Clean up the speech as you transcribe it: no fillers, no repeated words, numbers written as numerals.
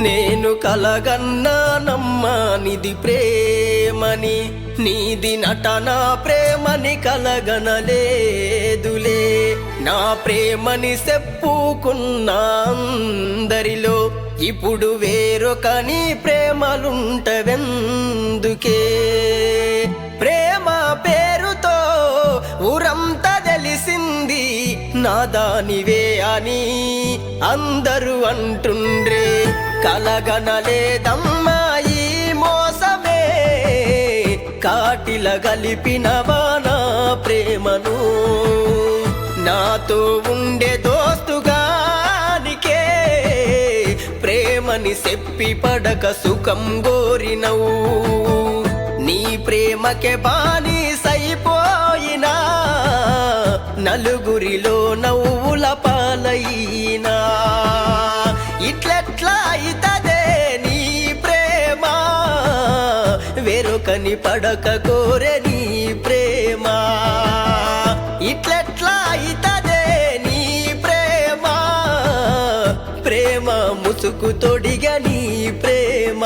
నేను కలగన్నానమ్మా నిది ప్రేమని, నీది నటన ప్రేమని కలగనలేదులే. నా ప్రేమని చెప్పుకున్నా అందరిలో, ఇప్పుడు వేరొకని ప్రేమలుంటవెందుకే. ప్రేమ పేరుతో ఊరంతా తెలిసింది నాదానివే అని అందరూ అంటుండ్రే. కలగనలేదమ్మా ఈ మోసమే, కాటిల గలిపినవా నా ప్రేమను. నాతో ఉండే దోస్తుగానికే ప్రేమని చెప్పి పడక సుఖం గోరినవు. నీ ప్రేమకే బానిసైపోయినా, నలుగురిలో నవ్వుల పాలైనా. ఇట్లెట్లా అయితదే నీ ప్రేమ, వేరొకని పడక కోరే నీ ప్రేమ. ఇట్లెట్లా అయితదే నీ ప్రేమ, ప్రేమ ముసుగు తొడిగ నీ ప్రేమ.